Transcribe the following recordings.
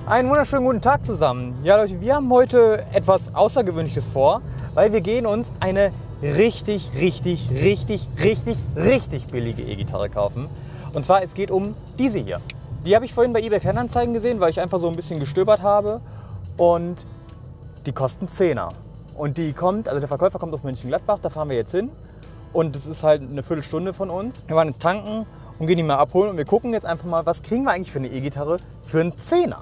Einen wunderschönen guten Tag zusammen. Ja Leute, wir haben heute etwas Außergewöhnliches vor, weil wir gehen uns eine richtig billige E-Gitarre kaufen. Und zwar, es geht um diese hier. Die habe ich vorhin bei eBay Kleinanzeigen gesehen, weil ich einfach so ein bisschen gestöbert habe. Und die kosten 10er. Und die kommt, also der Verkäufer kommt aus Mönchengladbach, da fahren wir jetzt hin. Und das ist halt eine Viertelstunde von uns. Wir waren jetzt tanken und gehen die mal abholen. Und wir gucken jetzt einfach mal, was kriegen wir eigentlich für eine E-Gitarre für einen 10er.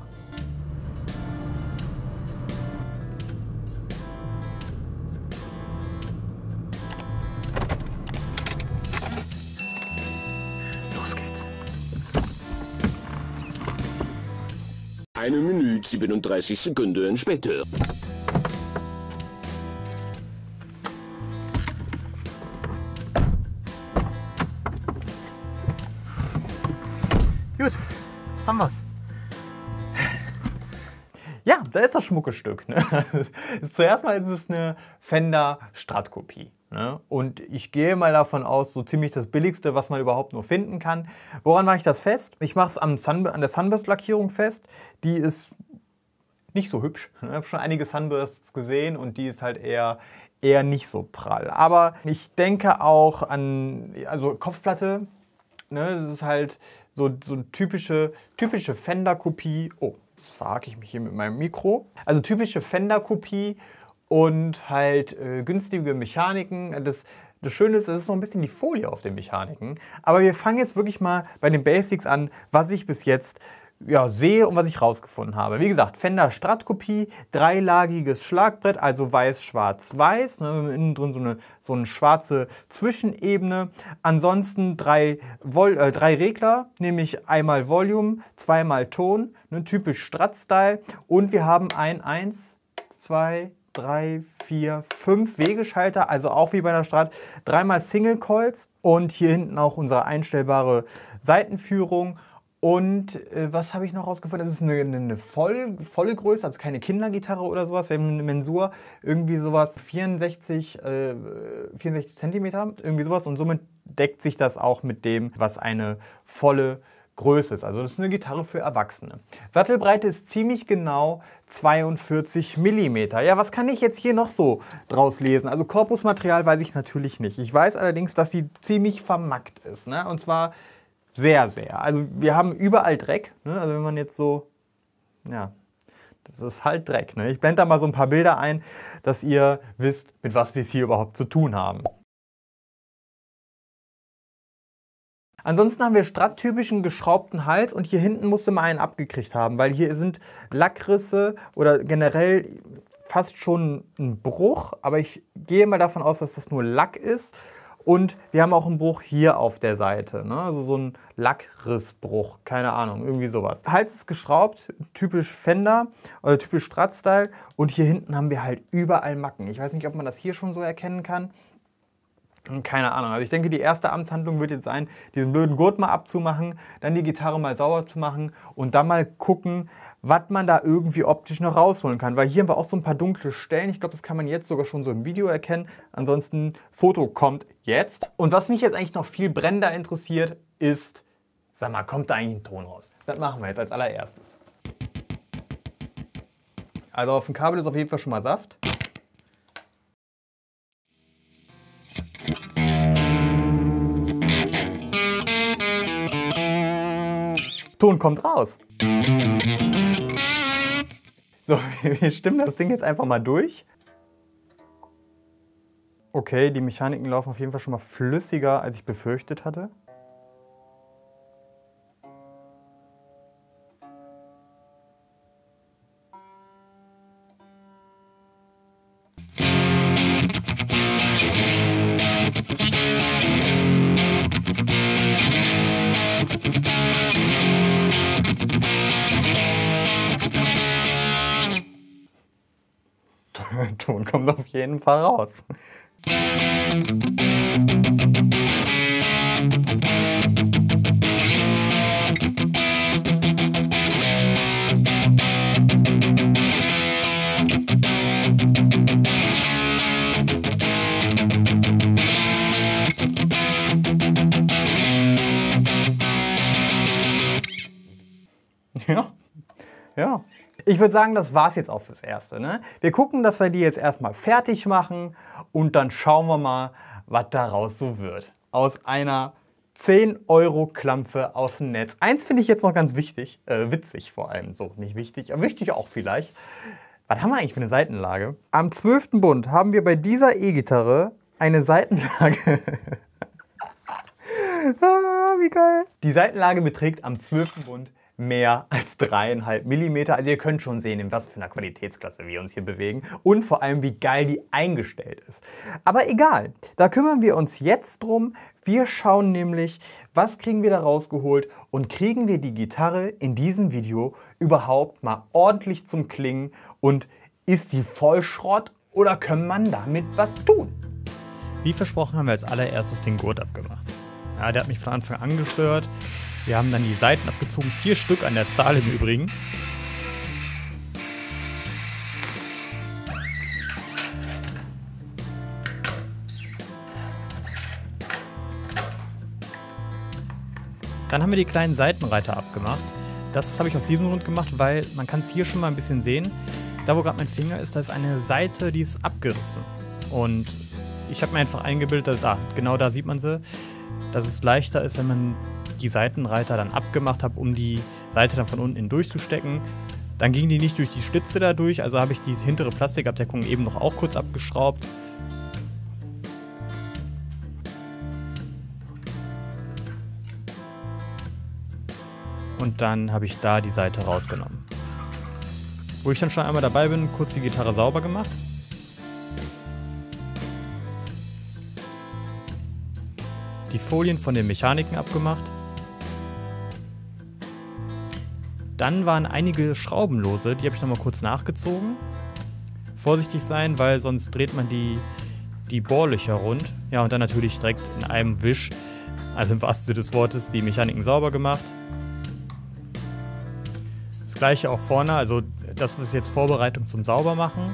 Los geht's. 1 Minute 37 Sekunden später. Gut, haben wir's. Ja, da ist das Schmuckestück. Ne? Zuerst mal ist es eine Fender Strat-Kopie. Ne? Und ich gehe mal davon aus, so ziemlich das Billigste, was man überhaupt nur finden kann. Woran mache ich das fest? Ich mache es an der Sunburst-Lackierung fest. Die ist nicht so hübsch. Ich habe schon einige Sunbursts gesehen und die ist halt eher nicht so prall. Aber ich denke auch an, also Kopfplatte, ne? Das ist halt so eine typische Fender-Kopie. Oh, jetzt verhake ich mich hier mit meinem Mikro. Also typische Fender-Kopie und halt günstige Mechaniken. Das Schöne ist, es ist noch ein bisschen die Folie auf den Mechaniken. Aber wir fangen jetzt wirklich mal bei den Basics an, was ich bis jetzt sehe und was ich rausgefunden habe. Wie gesagt, Fender Strat-Kopie, dreilagiges Schlagbrett, also weiß, schwarz, weiß. Ne, innen drin so eine schwarze Zwischenebene. Ansonsten drei Regler, nämlich einmal Volume, zweimal Ton, ne, typisch Strat-Style. Und wir haben ein 1, 2, 3, 4, 5 Wegeschalter, also auch wie bei einer Strat, dreimal Single Coils und hier hinten auch unsere einstellbare Saitenführung. Und was habe ich noch rausgefunden? Das ist eine volle Größe, also keine Kindergitarre oder sowas. Wir haben eine Mensur, irgendwie sowas 64 Zentimeter, irgendwie sowas. Und somit deckt sich das auch mit dem, was eine volle Größe ist. Also das ist eine Gitarre für Erwachsene. Sattelbreite ist ziemlich genau 42 mm. Ja, was kann ich jetzt hier noch so draus lesen? Also Korpusmaterial weiß ich natürlich nicht. Ich weiß allerdings, dass sie ziemlich vermackt ist. Ne? Und zwar sehr. Also wir haben überall Dreck. Ne? Also wenn man jetzt so, ja, das ist halt Dreck. Ne? Ich blende da mal so ein paar Bilder ein, dass ihr wisst, mit was wir es hier überhaupt zu tun haben. Ansonsten haben wir Strat-typischen geschraubten Hals und hier hinten musste man einen abgekriegt haben, weil hier sind Lackrisse oder generell fast schon ein Bruch, aber ich gehe mal davon aus, dass das nur Lack ist. Und wir haben auch einen Bruch hier auf der Seite, ne? Also so ein Lackrissbruch, keine Ahnung, irgendwie sowas. Hals ist geschraubt, typisch Fender oder typisch Strat-Style und hier hinten haben wir halt überall Macken. Ich weiß nicht, ob man das hier schon so erkennen kann. Keine Ahnung. Also ich denke, die erste Amtshandlung wird jetzt sein, diesen blöden Gurt mal abzumachen, dann die Gitarre mal sauber zu machen und dann mal gucken, was man da irgendwie optisch noch rausholen kann. Weil hier haben wir auch so ein paar dunkle Stellen. Ich glaube, das kann man jetzt sogar schon so im Video erkennen. Ansonsten, Foto kommt jetzt. Und was mich jetzt eigentlich noch viel brennender interessiert, ist, sag mal, kommt da eigentlich ein Ton raus? Das machen wir jetzt als allererstes. Also auf dem Kabel ist auf jeden Fall schon mal Saft. Ton kommt raus. So, wir stimmen das Ding jetzt einfach mal durch. Okay, die Mechaniken laufen auf jeden Fall schon mal flüssiger, als ich befürchtet hatte. Ton kommt auf jeden Fall raus. Ja, ja. Ich würde sagen, das war's jetzt auch fürs Erste. Ne? Wir gucken, dass wir die jetzt erstmal fertig machen und dann schauen wir mal, was daraus so wird. Aus einer 10-Euro-Klampfe aus dem Netz. Eins finde ich jetzt noch ganz wichtig, witzig vor allem, so nicht wichtig, aber wichtig auch vielleicht. Was haben wir eigentlich für eine Seitenlage? Am 12. Bund haben wir bei dieser E-Gitarre eine Seitenlage. Ah, wie geil. Die Seitenlage beträgt am 12. Bund mehr als 3,5 mm. Also ihr könnt schon sehen, in was für einer Qualitätsklasse wir uns hier bewegen und vor allem, wie geil die eingestellt ist. Aber egal, da kümmern wir uns jetzt drum. Wir schauen nämlich, was kriegen wir da rausgeholt und kriegen wir die Gitarre in diesem Video überhaupt mal ordentlich zum Klingen und ist die Vollschrott oder kann man damit was tun? Wie versprochen haben wir als allererstes den Gurt abgemacht. Ja, der hat mich von Anfang an gestört. Wir haben dann die Saiten abgezogen, 4 Stück an der Zahl im Übrigen. Dann haben wir die kleinen Seitenreiter abgemacht. Das habe ich aus diesem Grund gemacht, weil man kann es hier schon mal ein bisschen sehen. Da wo gerade mein Finger ist, da ist eine Seite, die ist abgerissen. Und ich habe mir einfach eingebildet, dass genau da sieht man sie, dass es leichter ist, wenn man die Seitenreiter dann abgemacht habe, um die Seite dann von unten hindurchzustecken. Dann ging die nicht durch die Schlitze da durch, also habe ich die hintere Plastikabdeckung eben noch auch kurz abgeschraubt. Und dann habe ich da die Seite rausgenommen. Wo ich dann schon einmal dabei bin, kurz die Gitarre sauber gemacht. Die Folien von den Mechaniken abgemacht. Dann waren einige Schrauben lose, die habe ich nochmal kurz nachgezogen. Vorsichtig sein, weil sonst dreht man die Bohrlöcher rund. Ja, und dann natürlich direkt in einem Wisch, also im wahrsten Sinne des Wortes, die Mechaniken sauber gemacht. Das gleiche auch vorne, also das ist jetzt Vorbereitung zum Saubermachen.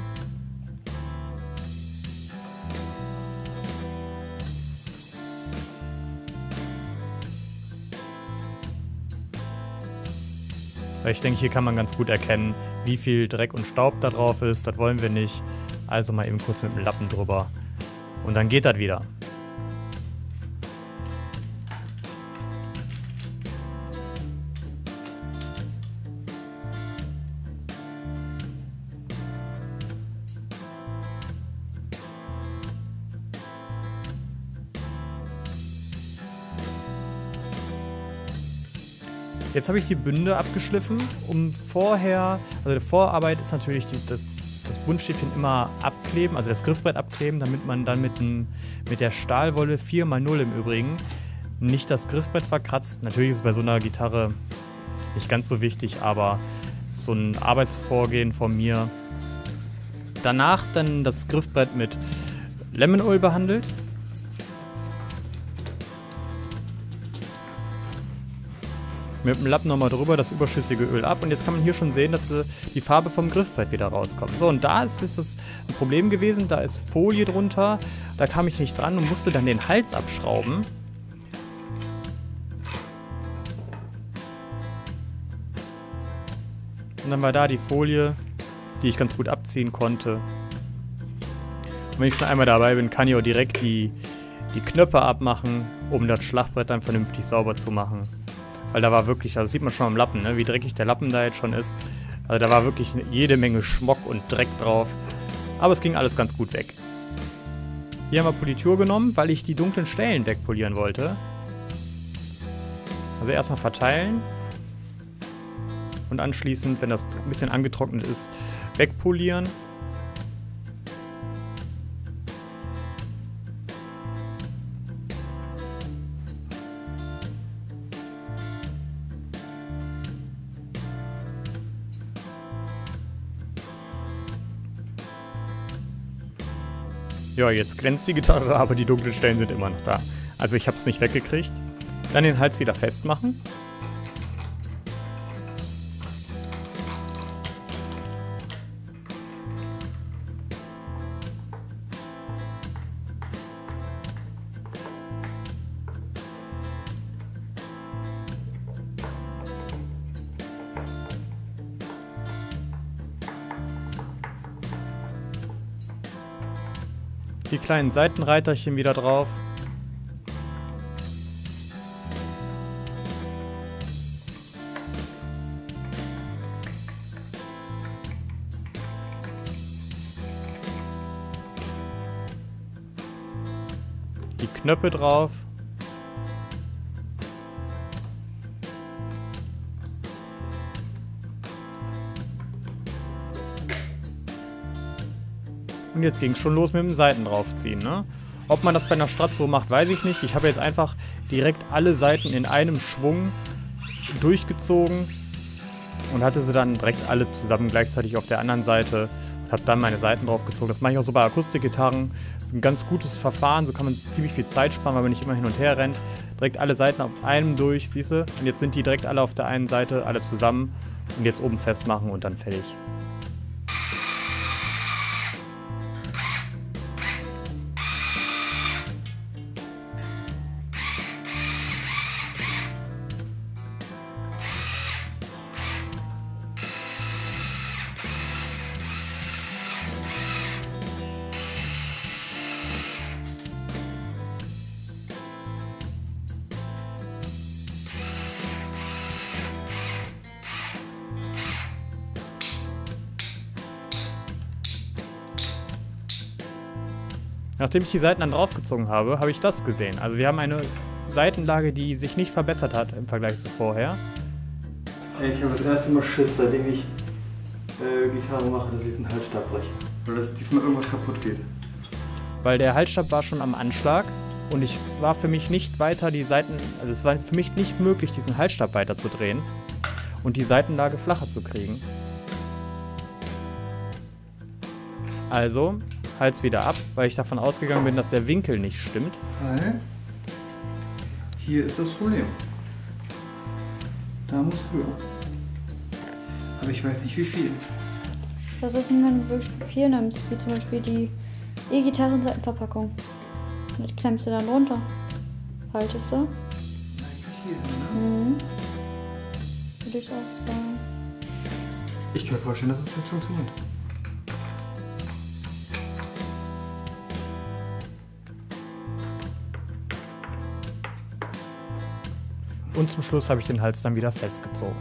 Weil ich denke, hier kann man ganz gut erkennen, wie viel Dreck und Staub da drauf ist. Das wollen wir nicht. Also mal eben kurz mit dem Lappen drüber. Und dann geht das wieder. Jetzt habe ich die Bünde abgeschliffen, um vorher, also die Vorarbeit ist natürlich das Buntstäbchen immer abkleben, also das Griffbrett abkleben, damit man dann mit der Stahlwolle 4x0 im Übrigen nicht das Griffbrett verkratzt. Natürlich ist es bei so einer Gitarre nicht ganz so wichtig, aber ist so ein Arbeitsvorgehen von mir. Danach dann das Griffbrett mit Lemon Oil behandelt. Mit dem Lappen nochmal drüber das überschüssige Öl ab und jetzt kann man hier schon sehen, dass die Farbe vom Griffbrett wieder rauskommt. So, und da ist das ein Problem gewesen, da ist Folie drunter, da kam ich nicht dran und musste dann den Hals abschrauben. Und dann war da die Folie, die ich ganz gut abziehen konnte. Und wenn ich schon einmal dabei bin, kann ich auch direkt die Knöpfe abmachen, um das Schlagbrett dann vernünftig sauber zu machen. Weil da war wirklich, also das sieht man schon am Lappen, ne, wie dreckig der Lappen da jetzt schon ist. Also da war wirklich jede Menge Schmock und Dreck drauf. Aber es ging alles ganz gut weg. Hier haben wir Politur genommen, weil ich die dunklen Stellen wegpolieren wollte. Also erstmal verteilen. Und anschließend, wenn das ein bisschen angetrocknet ist, wegpolieren. Ja, jetzt glänzt die Gitarre, aber die dunklen Stellen sind immer noch da. Also ich habe es nicht weggekriegt. Dann den Hals wieder festmachen. Die kleinen Seitenreiterchen wieder drauf. Die Knöpfe drauf. Und jetzt ging es schon los mit dem Seiten draufziehen. Ne? Ob man das bei einer Strat so macht, weiß ich nicht. Ich habe jetzt einfach direkt alle Seiten in einem Schwung durchgezogen und hatte sie dann direkt alle zusammen gleichzeitig auf der anderen Seite und habe dann meine Seiten draufgezogen. Das mache ich auch so bei Akustikgitarren. Ein ganz gutes Verfahren, so kann man ziemlich viel Zeit sparen, weil man nicht immer hin und her rennt. Direkt alle Seiten auf einem durch, siehst du? Und jetzt sind die direkt alle auf der einen Seite, alle zusammen. Und jetzt oben festmachen und dann fertig. Nachdem ich die Seiten dann draufgezogen habe, habe ich das gesehen. Also wir haben eine Seitenlage, die sich nicht verbessert hat im Vergleich zu vorher. Ich habe das erste Mal Schiss, seitdem ich Gitarre mache, dass ich den Halsstab breche. Weil dass diesmal irgendwas kaputt geht. Weil der Halsstab war schon am Anschlag und es war für mich nicht weiter die Seiten, also es war für mich nicht möglich, diesen Halsstab weiter zu drehen und die Seitenlage flacher zu kriegen. Also Hals wieder ab, weil ich davon ausgegangen bin, dass der Winkel nicht stimmt. Weil hier ist das Problem. Da muss höher. Aber ich weiß nicht wie viel. Was ist denn, wenn du wirklich Papier nimmst, wie zum Beispiel die E-Gitarren-Seitenverpackung? Das klemmst du dann runter. Faltest du? Eigentlich hier, ne? Mhm. Würde ich auch sagen. Ich kann mir vorstellen, dass das jetzt funktioniert. Und zum Schluss habe ich den Hals dann wieder festgezogen.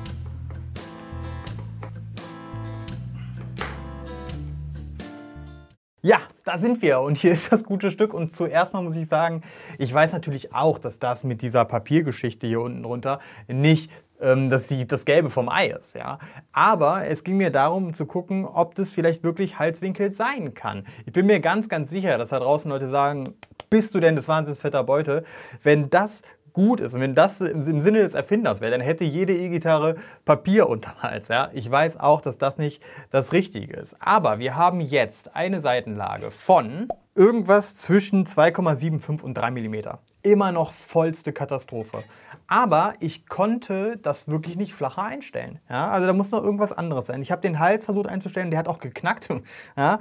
Ja, da sind wir und hier ist das gute Stück und zuerst mal muss ich sagen, ich weiß natürlich auch, dass das mit dieser Papiergeschichte hier unten drunter nicht das Gelbe vom Ei ist. Ja? Aber es ging mir darum zu gucken, ob das vielleicht wirklich Halswinkel sein kann. Ich bin mir ganz, ganz sicher, dass da draußen Leute sagen, bist du denn das wahnsinnig fetter Beute? Wenn das gut ist und wenn das im Sinne des Erfinders wäre, dann hätte jede E-Gitarre Papier unterm Hals. Ja? Ich weiß auch, dass das nicht das Richtige ist. Aber wir haben jetzt eine Seitenlage von irgendwas zwischen 2,75 und 3 mm. Immer noch vollste Katastrophe. Aber ich konnte das wirklich nicht flacher einstellen. Ja? Also da muss noch irgendwas anderes sein. Ich habe den Hals versucht einzustellen, der hat auch geknackt. Ja?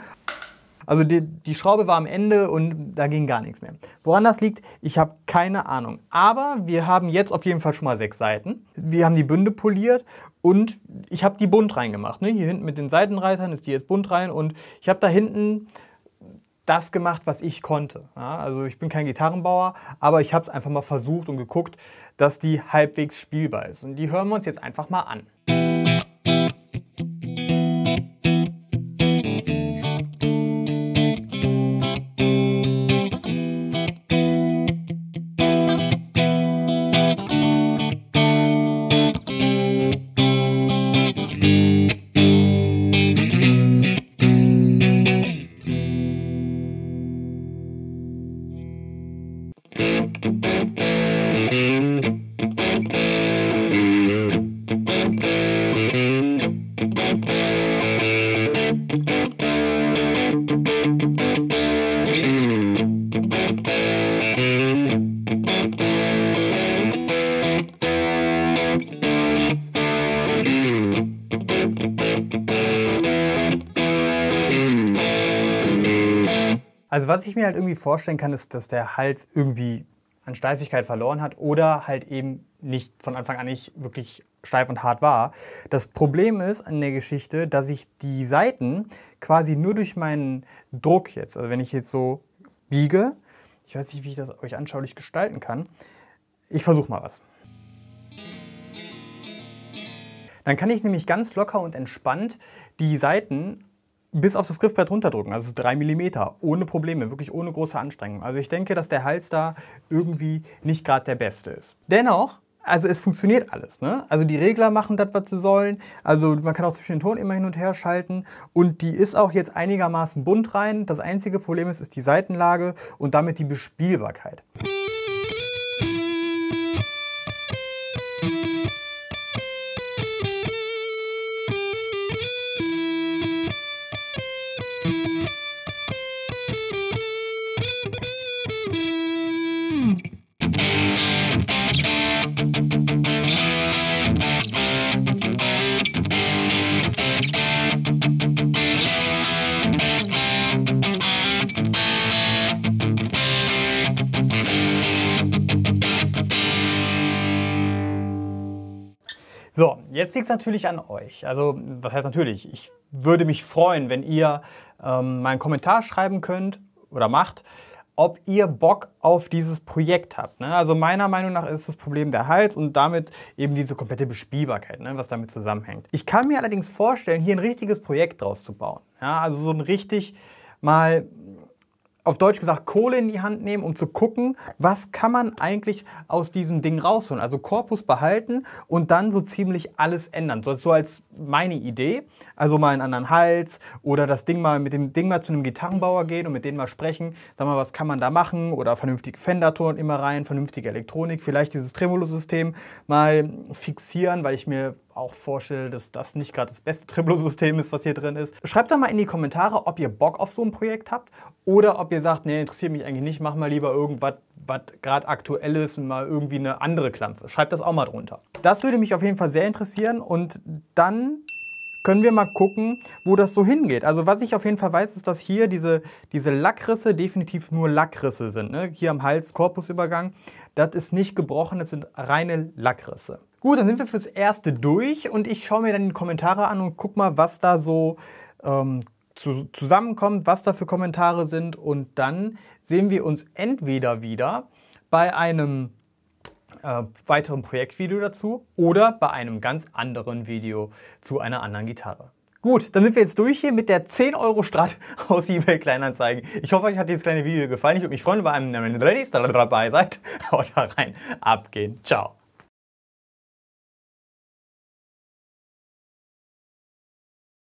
Also die Schraube war am Ende und da ging gar nichts mehr. Woran das liegt, ich habe keine Ahnung. Aber wir haben jetzt auf jeden Fall schon mal 6 Seiten. Wir haben die Bünde poliert und ich habe die bunt reingemacht. Ne? Hier hinten mit den Seitenreitern ist die jetzt bunt rein und ich habe da hinten das gemacht, was ich konnte. Ja? Also ich bin kein Gitarrenbauer, aber ich habe es einfach mal versucht und geguckt, dass die halbwegs spielbar ist. Und die hören wir uns jetzt einfach mal an. Also was ich mir halt irgendwie vorstellen kann, ist, dass der Hals irgendwie an Steifigkeit verloren hat oder halt eben nicht von Anfang an nicht wirklich steif und hart war. Das Problem ist an der Geschichte, dass ich die Saiten quasi nur durch meinen Druck jetzt, also wenn ich jetzt so biege. Ich weiß nicht, wie ich das euch anschaulich gestalten kann. Ich versuche mal was. Dann kann ich nämlich ganz locker und entspannt die Seiten bis auf das Griffbrett runterdrücken, also 3 mm, ohne Probleme, wirklich ohne große Anstrengung. Also ich denke, dass der Hals da irgendwie nicht gerade der beste ist. Dennoch, also es funktioniert alles, ne? Also die Regler machen das, was sie sollen. Also man kann auch zwischen den Ton immer hin und her schalten. Und die ist auch jetzt einigermaßen bunt rein. Das einzige Problem ist die Seitenlage und damit die Bespielbarkeit. So, jetzt liegt es natürlich an euch. Also, was heißt natürlich? Ich würde mich freuen, wenn ihr mal einen Kommentar schreiben könnt oder macht, ob ihr Bock auf dieses Projekt habt. Ne? Also meiner Meinung nach ist das Problem der Hals und damit eben diese komplette Bespielbarkeit, ne, was damit zusammenhängt. Ich kann mir allerdings vorstellen, hier ein richtiges Projekt draus zu bauen. Ja? Also so ein richtig mal, auf Deutsch gesagt, Kohle in die Hand nehmen, um zu gucken, was kann man eigentlich aus diesem Ding rausholen. Also Korpus behalten und dann so ziemlich alles ändern. So als meine Idee. Also mal einen anderen Hals oder das Ding mal mit dem Ding mal zu einem Gitarrenbauer gehen und mit denen mal sprechen. Sag mal, was kann man da machen? Oder vernünftige Fender-Ton immer rein, vernünftige Elektronik. Vielleicht dieses Tremolo-System mal fixieren, weil ich mir auch vorstelle, dass das nicht gerade das beste Tremolo-System ist, was hier drin ist. Schreibt doch mal in die Kommentare, ob ihr Bock auf so ein Projekt habt oder ob ihr sagt, nee, interessiert mich eigentlich nicht, mach mal lieber irgendwas, was gerade aktuell ist und mal irgendwie eine andere Klampfe. Schreibt das auch mal drunter. Das würde mich auf jeden Fall sehr interessieren und dann können wir mal gucken, wo das so hingeht. Also was ich auf jeden Fall weiß, ist, dass hier diese Lackrisse definitiv nur Lackrisse sind. Ne? Hier am Hals, Korpusübergang, das ist nicht gebrochen, das sind reine Lackrisse. Gut, dann sind wir fürs Erste durch und ich schaue mir dann die Kommentare an und guck mal, was da so zusammenkommt, was da für Kommentare sind und dann sehen wir uns entweder wieder bei einem weiteren Projektvideo dazu oder bei einem ganz anderen Video zu einer anderen Gitarre. Gut, dann sind wir jetzt durch hier mit der 10 € Strat aus eBay Kleinanzeigen. Ich hoffe, euch hat dieses kleine Video gefallen. Ich würde mich freuen, wenn ihr dabei seid. Haut da rein, abgehen. Ciao.